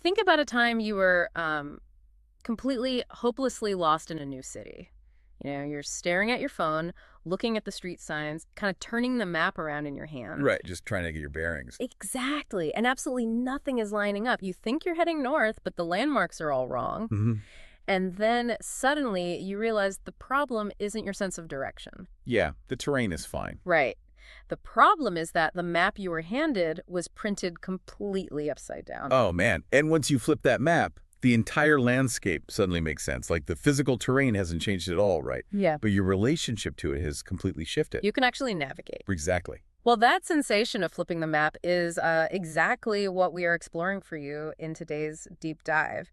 Think about a time you were completely, hopelessly lost in a new city. You're staring at your phone, looking at the street signs, kind of turning the map around in your hand. Right, just trying to get your bearings. Exactly. And absolutely nothing is lining up. You think you're heading north, but the landmarks are all wrong. Hmm. And then suddenly you realize the problem isn't your sense of direction. Yeah, the terrain is fine. Right. The problem is that the map you were handed was printed completely upside down. Oh, man. And once you flip that map, the entire landscape suddenly makes sense. Like the physical terrain hasn't changed at all, right? Yeah. But your relationship to it has completely shifted. You can actually navigate. Exactly. Well, that sensation of flipping the map is exactly what we are exploring for you in today's deep dive.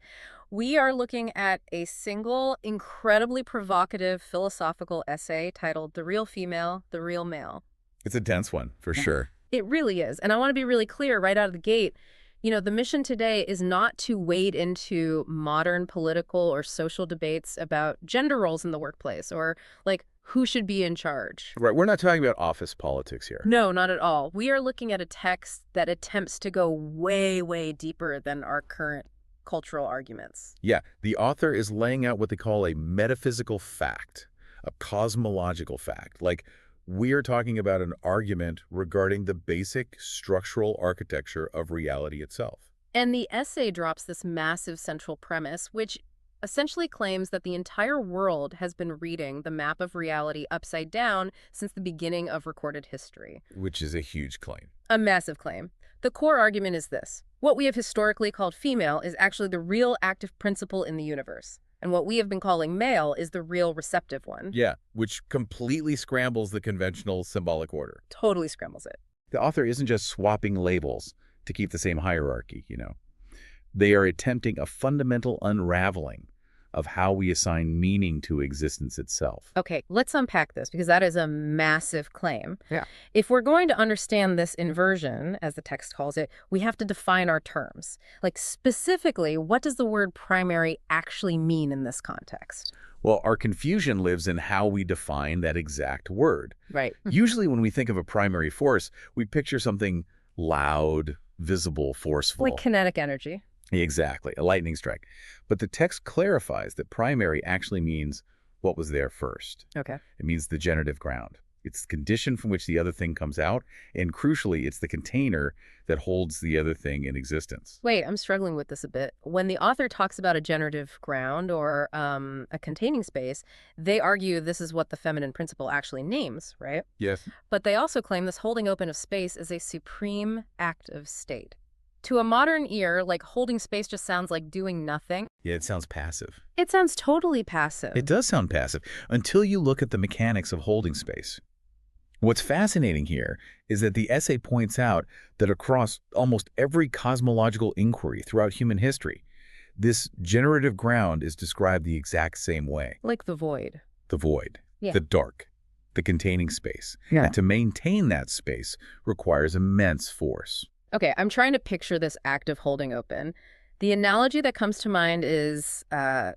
We are looking at a single, incredibly provocative philosophical essay titled The Real Female, the Real Male. It's a dense one, for sure. It really is. And I want to be really clear right out of the gate. The mission today is not to wade into modern political or social debates about gender roles in the workplace or, like, who should be in charge. Right, we're not talking about office politics here. No, not at all. We are looking at a text that attempts to go way, way deeper than our current cultural arguments. Yeah, the author is laying out what they call a metaphysical fact, a cosmological fact. Like, we're talking about an argument regarding the basic structural architecture of reality itself. And the essay drops this massive central premise, which essentially claims that the entire world has been reading the map of reality upside down since the beginning of recorded history. Which is a huge claim. A massive claim. The core argument is this. What we have historically called female is actually the real active principle in the universe. And what we have been calling male is the real receptive one. Yeah, which completely scrambles the conventional symbolic order. Totally scrambles it. The author isn't just swapping labels to keep the same hierarchy. They are attempting a fundamental unraveling of how we assign meaning to existence itself. Okay, let's unpack this because that is a massive claim. Yeah. If we're going to understand this inversion, as the text calls it, we have to define our terms. Like specifically, what does the word primary actually mean in this context? Well, our confusion lives in how we define that exact word. Right. Usually when we think of a primary force, we picture something loud, visible, forceful. Like kinetic energy. Exactly, a lightning strike. But the text clarifies that primary actually means what was there first. Okay. It means the generative ground. It's the condition from which the other thing comes out, and crucially, it's the container that holds the other thing in existence. Wait, I'm struggling with this a bit. When the author talks about a generative ground or a containing space, they argue this is what the feminine principle actually names, right? Yes. But they also claim this holding open of space is a supreme act of state. To a modern ear, like holding space just sounds like doing nothing. Yeah, it sounds passive. It sounds totally passive. It does sound passive until you look at the mechanics of holding space. What's fascinating here is that the essay points out that across almost every cosmological inquiry throughout human history, this generative ground is described the exact same way. Like the void. The void, Yeah. the dark, the containing space. Yeah. And to maintain that space requires immense force. Okay, I'm trying to picture this act of holding open. The analogy that comes to mind is the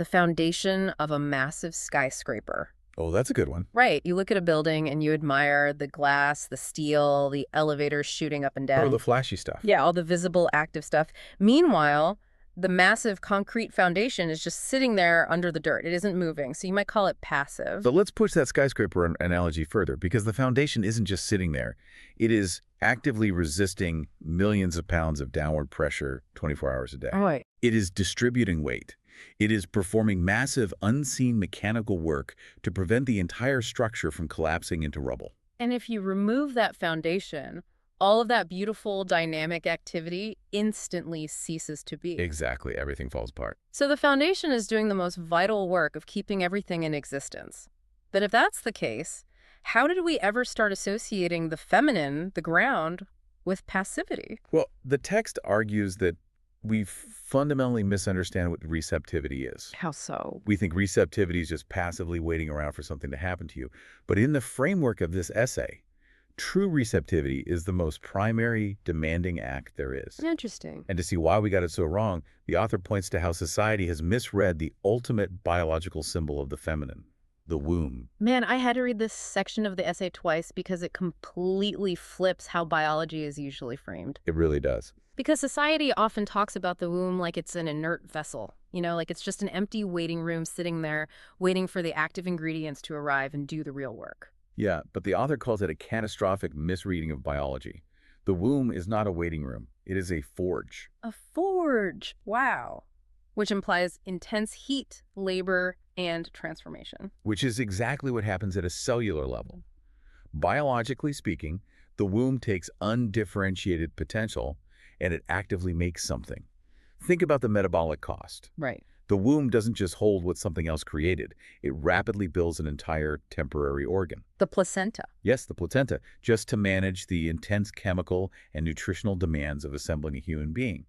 foundation of a massive skyscraper. Oh, that's a good one. Right. You look at a building and you admire the glass, the steel, the elevators shooting up and down. Oh, the flashy stuff. Yeah, all the visible, active stuff. Meanwhile, the massive concrete foundation is just sitting there under the dirt. It isn't moving, so you might call it passive. But let's push that skyscraper analogy further, because the foundation isn't just sitting there. It is actively resisting millions of pounds of downward pressure 24 hours a day. Right. It is distributing weight. It is performing massive, unseen mechanical work to prevent the entire structure from collapsing into rubble. And if you remove that foundation, all of that beautiful dynamic activity instantly ceases to be. Exactly. Everything falls apart. So the foundation is doing the most vital work of keeping everything in existence. But if that's the case, how did we ever start associating the feminine, the ground, with passivity? Well, the text argues that we fundamentally misunderstand what receptivity is. How so? We think receptivity is just passively waiting around for something to happen to you. But in the framework of this essay, true receptivity is the most primary, demanding act there is. Interesting. And to see why we got it so wrong, the author points to how society has misread the ultimate biological symbol of the feminine, the womb. Man, I had to read this section of the essay twice because it completely flips how biology is usually framed. It really does. Because society often talks about the womb like it's an inert vessel, like it's just an empty waiting room sitting there waiting for the active ingredients to arrive and do the real work. Yeah, but the author calls it a catastrophic misreading of biology. The womb is not a waiting room. It is a forge. A forge! Wow. Which implies intense heat, labor, and transformation. Which is exactly what happens at a cellular level. Biologically speaking, the womb takes undifferentiated potential and it actively makes something. Think about the metabolic cost. Right. The womb doesn't just hold what something else created. It rapidly builds an entire temporary organ. The placenta. Yes, the placenta, just to manage the intense chemical and nutritional demands of assembling a human being.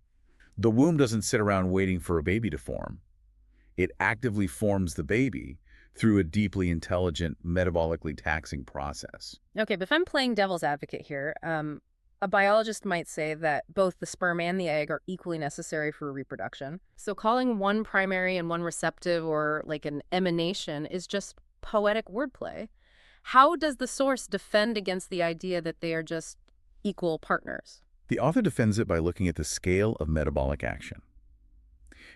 The womb doesn't sit around waiting for a baby to form. It actively forms the baby through a deeply intelligent, metabolically taxing process. Okay, but if I'm playing devil's advocate here, a biologist might say that both the sperm and the egg are equally necessary for reproduction. So calling one primary and one receptive or like an emanation is just poetic wordplay. How does the source defend against the idea that they are just equal partners? The author defends it by looking at the scale of metabolic action.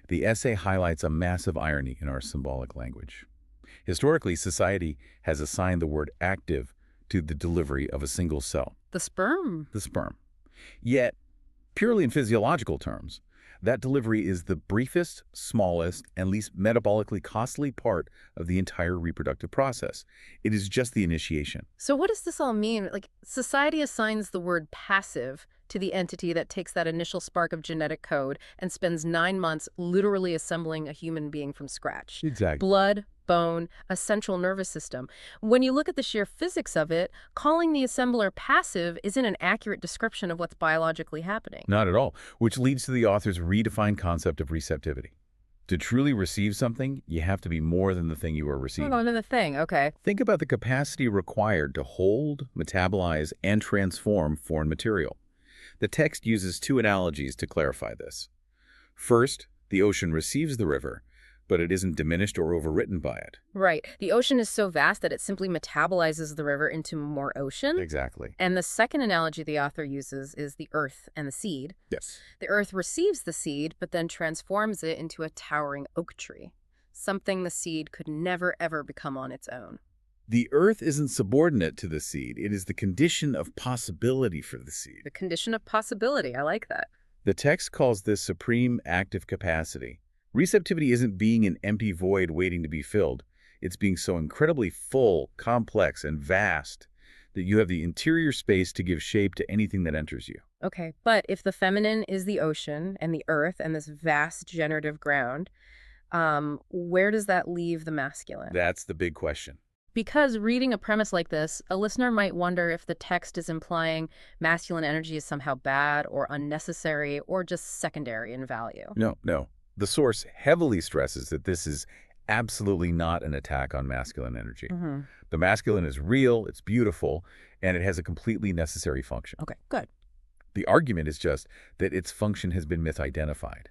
The essay highlights a massive irony in our symbolic language. Historically, society has assigned the word active to the delivery of a single cell, The sperm. the sperm. Yet, purely in physiological terms, that delivery is the briefest, smallest, and least metabolically costly part of the entire reproductive process. It is just the initiation. So what does this all mean? Like, society assigns the word passive to the entity that takes that initial spark of genetic code and spends 9 months literally assembling a human being from scratch. Exactly. Blood, bone, a central nervous system. When you look at the sheer physics of it, calling the assembler passive isn't an accurate description of what's biologically happening. Not at all, which leads to the author's redefined concept of receptivity. To truly receive something, you have to be more than the thing you are receiving. Oh, another thing. Okay. Think about the capacity required to hold, metabolize, and transform foreign material. The text uses two analogies to clarify this. First, the ocean receives the river, but it isn't diminished or overwritten by it. Right. The ocean is so vast that it simply metabolizes the river into more ocean. Exactly. And the second analogy the author uses is the earth and the seed. Yes. The earth receives the seed, but then transforms it into a towering oak tree, something the seed could never, ever become on its own. The earth isn't subordinate to the seed. It is the condition of possibility for the seed. The condition of possibility. I like that. The text calls this supreme active capacity. Receptivity isn't being an empty void waiting to be filled. It's being so incredibly full, complex, and vast that you have the interior space to give shape to anything that enters you. Okay, but if the feminine is the ocean and the earth and this vast generative ground, where does that leave the masculine? That's the big question. Because reading a premise like this, a listener might wonder if the text is implying masculine energy is somehow bad or unnecessary or just secondary in value. No. The source heavily stresses that this is absolutely not an attack on masculine energy. Mm-hmm. The masculine is real, it's beautiful, and it has a completely necessary function. Okay, good. The argument is just that its function has been misidentified.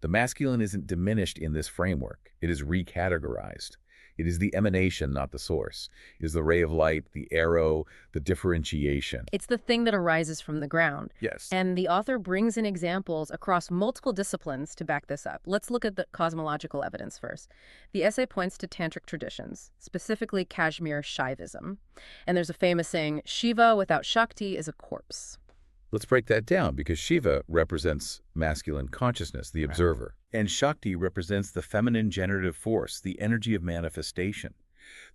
The masculine isn't diminished in this framework. It is recategorized. It is the emanation, not the source. It is the ray of light, the arrow, the differentiation. It's the thing that arises from the ground. Yes. And the author brings in examples across multiple disciplines to back this up. Let's look at the cosmological evidence first. The essay points to tantric traditions, specifically Kashmir Shaivism. And there's a famous saying, Shiva without Shakti is a corpse. Let's break that down because Shiva represents masculine consciousness, the observer. And Shakti represents the feminine generative force, the energy of manifestation.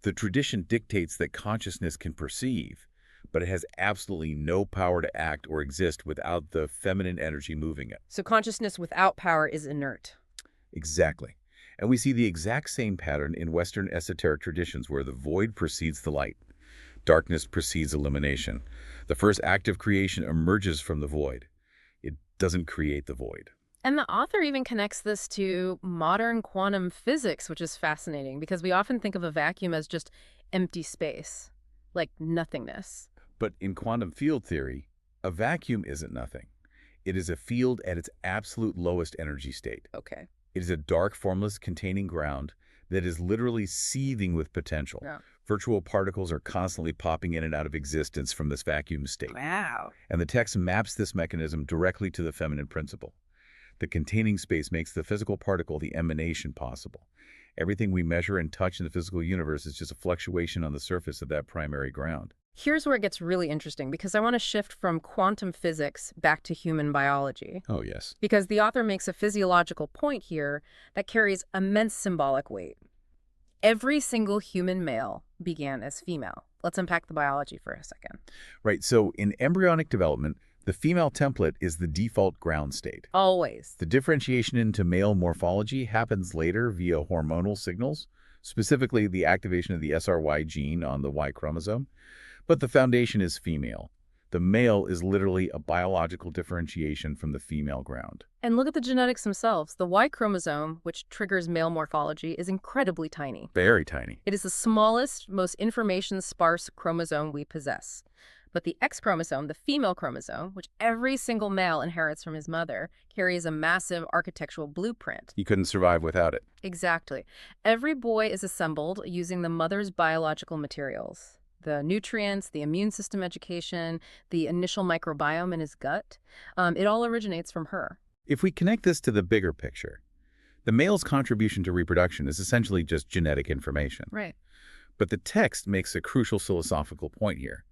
The tradition dictates that consciousness can perceive, but it has absolutely no power to act or exist without the feminine energy moving it. So consciousness without power is inert. Exactly. And we see the exact same pattern in Western esoteric traditions where the void precedes the light. Darkness precedes elimination. The first act of creation emerges from the void. It doesn't create the void. And the author even connects this to modern quantum physics, which is fascinating because we often think of a vacuum as just empty space, like nothingness. But in quantum field theory, a vacuum isn't nothing. It is a field at its absolute lowest energy state. Okay. It is a dark, formless, containing ground that is literally seething with potential. Yeah. Virtual particles are constantly popping in and out of existence from this vacuum state. Wow. And the text maps this mechanism directly to the feminine principle. The containing space makes the physical particle the emanation possible. Everything we measure and touch in the physical universe is just a fluctuation on the surface of that primary ground. Here's where it gets really interesting, because I want to shift from quantum physics back to human biology. Oh, yes. Because the author makes a physiological point here that carries immense symbolic weight. Every single human male began as female. Let's unpack the biology for a second. Right, so in embryonic development, the female template is the default ground state. Always. The differentiation into male morphology happens later via hormonal signals, specifically the activation of the SRY gene on the Y chromosome. But the foundation is female. The male is literally a biological differentiation from the female ground. And look at the genetics themselves. The Y chromosome, which triggers male morphology, is incredibly tiny. Very tiny. It is the smallest, most information-sparse chromosome we possess. But the X chromosome, the female chromosome, which every single male inherits from his mother, carries a massive architectural blueprint. He couldn't survive without it. Exactly. Every boy is assembled using the mother's biological materials. The nutrients, the immune system education, the initial microbiome in his gut. It all originates from her. If we connect this to the bigger picture, the male's contribution to reproduction is essentially just genetic information. Right. But the text makes a crucial philosophical point here.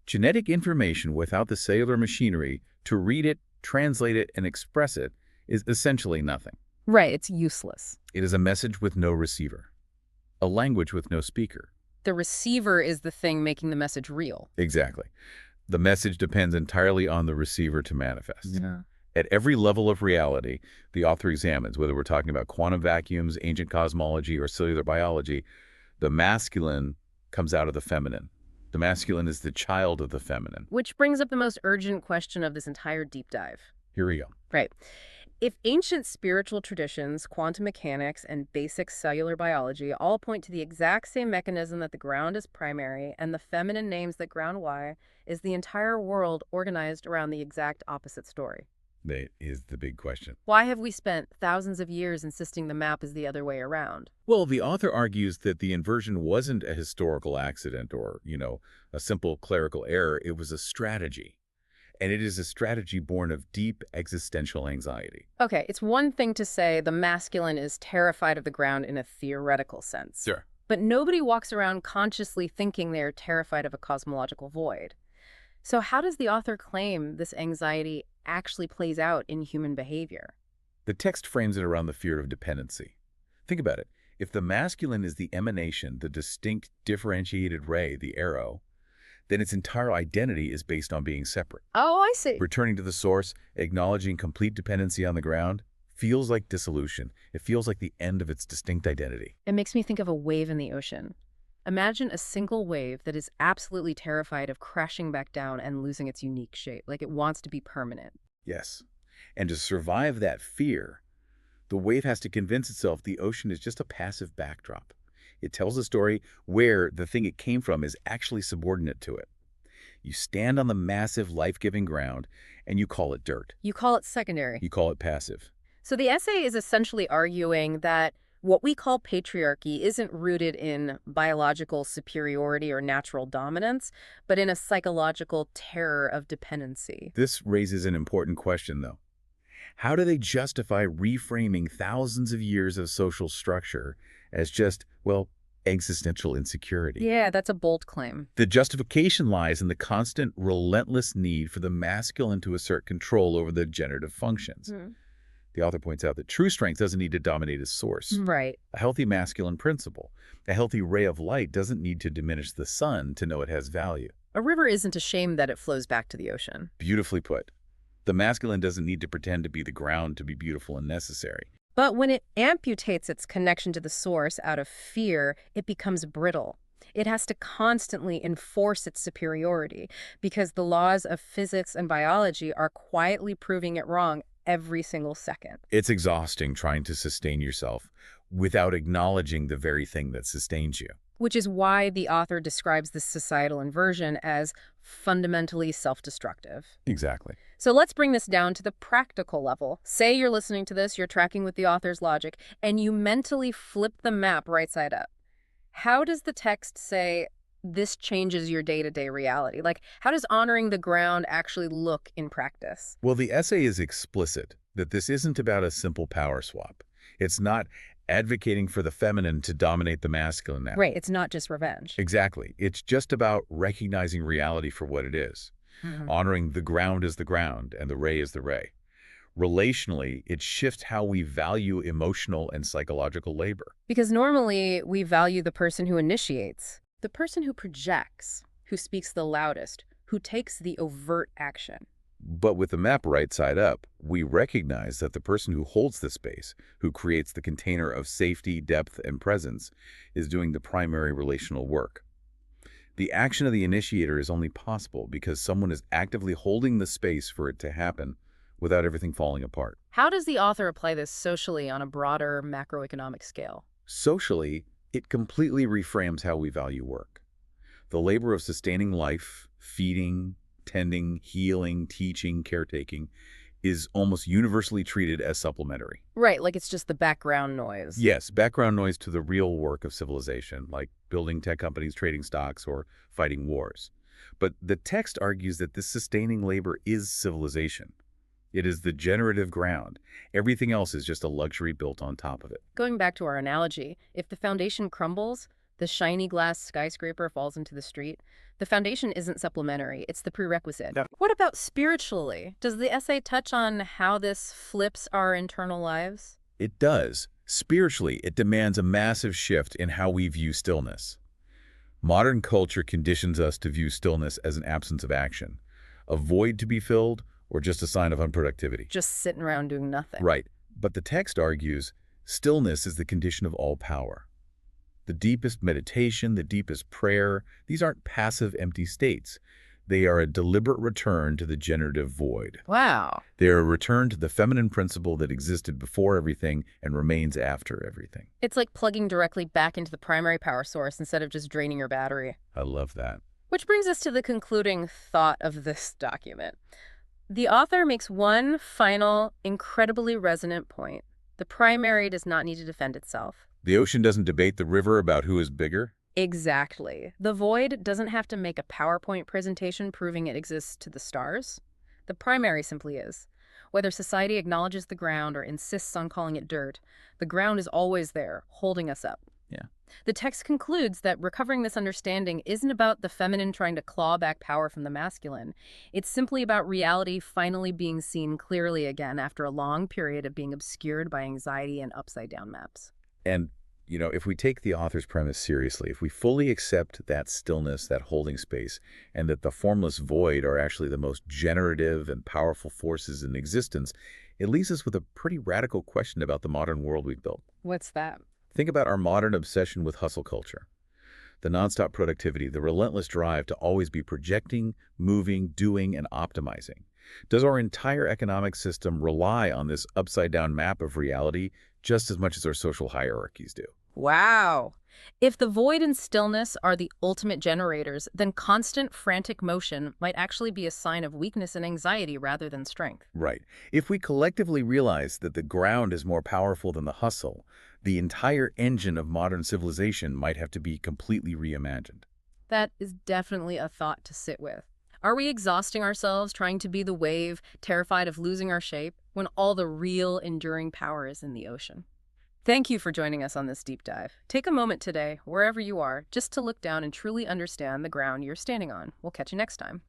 Genetic information without the cellular machinery to read it, translate it, and express it is essentially nothing. Right, it's useless. It is a message with no receiver, a language with no speaker. The receiver is the thing making the message real. Exactly. The message depends entirely on the receiver to manifest. Yeah. At every level of reality, the author examines, whether we're talking about quantum vacuums, ancient cosmology, or cellular biology, the masculine comes out of the feminine. The masculine is the child of the feminine. Which brings up the most urgent question of this entire deep dive. Here we go. Right. If ancient spiritual traditions, quantum mechanics, and basic cellular biology all point to the exact same mechanism that the ground is primary and the feminine names that ground Y, is the entire world organized around the exact opposite story? That is the big question. Why have we spent thousands of years insisting the map is the other way around? Well, the author argues that the inversion wasn't a historical accident or, a simple clerical error. It was a strategy. And it is a strategy born of deep existential anxiety. Okay, it's one thing to say the masculine is terrified of the ground in a theoretical sense. Sure. But nobody walks around consciously thinking they're terrified of a cosmological void. So how does the author claim this anxiety actually plays out in human behavior? The text frames it around the fear of dependency. Think about it. If the masculine is the emanation, the distinct, differentiated ray, the arrow, then its entire identity is based on being separate. Oh, I see. Returning to the source, acknowledging complete dependency on the ground, feels like dissolution. It feels like the end of its distinct identity. It makes me think of a wave in the ocean. Imagine a single wave that is absolutely terrified of crashing back down and losing its unique shape, like it wants to be permanent. Yes. And to survive that fear, the wave has to convince itself the ocean is just a passive backdrop. It tells a story where the thing it came from is actually subordinate to it. You stand on the massive, life-giving ground, and you call it dirt. You call it secondary. You call it passive. So the essay is essentially arguing that what we call patriarchy isn't rooted in biological superiority or natural dominance, but in a psychological terror of dependency. This raises an important question, though. How do they justify reframing thousands of years of social structure as just, existential insecurity? Yeah, that's a bold claim. The justification lies in the constant, relentless need for the masculine to assert control over the generative functions. The author points out that true strength doesn't need to dominate its source. Right. A healthy masculine principle, a healthy ray of light doesn't need to diminish the sun to know it has value. A river isn't ashamed that it flows back to the ocean. Beautifully put. The masculine doesn't need to pretend to be the ground to be beautiful and necessary. But when it amputates its connection to the source out of fear, it becomes brittle. It has to constantly enforce its superiority because the laws of physics and biology are quietly proving it wrong every single second. It's exhausting trying to sustain yourself without acknowledging the very thing that sustains you. Which is why the author describes this societal inversion as fundamentally self-destructive. Exactly. So let's bring this down to the practical level. Say you're listening to this, you're tracking with the author's logic, and you mentally flip the map right side up. How does the text say this changes your day-to-day reality? Like, how does honoring the ground actually look in practice? Well, the essay is explicit that this isn't about a simple power swap. It's not advocating for the feminine to dominate the masculine now. Right, it's not just revenge. Exactly. It's just about recognizing reality for what it is, Mhm. honoring the ground as the ground and the ray as the ray. Relationally, it shifts how we value emotional and psychological labor. Because normally we value the person who initiates, the person who projects, who speaks the loudest, who takes the overt action. But with the map right side up, we recognize that the person who holds the space, who creates the container of safety, depth, and presence, is doing the primary relational work. The action of the initiator is only possible because someone is actively holding the space for it to happen without everything falling apart. How does the author apply this socially on a broader macroeconomic scale? Socially, it completely reframes how we value work. The labor of sustaining life, feeding, tending, healing, teaching, caretaking, is almost universally treated as supplementary. Right, like it's just the background noise. Yes, background noise to the real work of civilization, like building tech companies, trading stocks, or fighting wars. But the text argues that this sustaining labor is civilization. It is the generative ground. Everything else is just a luxury built on top of it. Going back to our analogy, if the foundation crumbles, the shiny glass skyscraper falls into the street, the foundation isn't supplementary, it's the prerequisite. Yeah. What about spiritually? Does the essay touch on how this flips our internal lives? It does. Spiritually, it demands a massive shift in how we view stillness. Modern culture conditions us to view stillness as an absence of action, a void to be filled, or just a sign of unproductivity. Just sitting around doing nothing. Right. But the text argues stillness is the condition of all power. The deepest meditation, the deepest prayer, these aren't passive, empty states. They are a deliberate return to the generative void. Wow. They are a return to the feminine principle that existed before everything and remains after everything. It's like plugging directly back into the primary power source instead of just draining your battery. I love that. Which brings us to the concluding thought of this document. The author makes one final, incredibly resonant point. The primary does not need to defend itself. The ocean doesn't debate the river about who is bigger. Exactly. The void doesn't have to make a PowerPoint presentation proving it exists to the stars. The primary simply is. Whether society acknowledges the ground or insists on calling it dirt, the ground is always there, holding us up. Yeah. The text concludes that recovering this understanding isn't about the feminine trying to claw back power from the masculine. It's simply about reality finally being seen clearly again after a long period of being obscured by anxiety and upside-down maps. And, if we take the author's premise seriously, if we fully accept that stillness, that holding space, and that the formless void are actually the most generative and powerful forces in existence, it leaves us with a pretty radical question about the modern world we've built. What's that? Think about our modern obsession with hustle culture. The nonstop productivity, the relentless drive to always be projecting, moving, doing, and optimizing. Does our entire economic system rely on this upside-down map of reality just as much as our social hierarchies do? Wow. If the void and stillness are the ultimate generators, then constant frantic motion might actually be a sign of weakness and anxiety rather than strength. Right. If we collectively realize that the ground is more powerful than the hustle, the entire engine of modern civilization might have to be completely reimagined. That is definitely a thought to sit with. Are we exhausting ourselves trying to be the wave, terrified of losing our shape, when all the real enduring power is in the ocean? Thank you for joining us on this deep dive. Take a moment today, wherever you are, just to look down and truly understand the ground you're standing on. We'll catch you next time.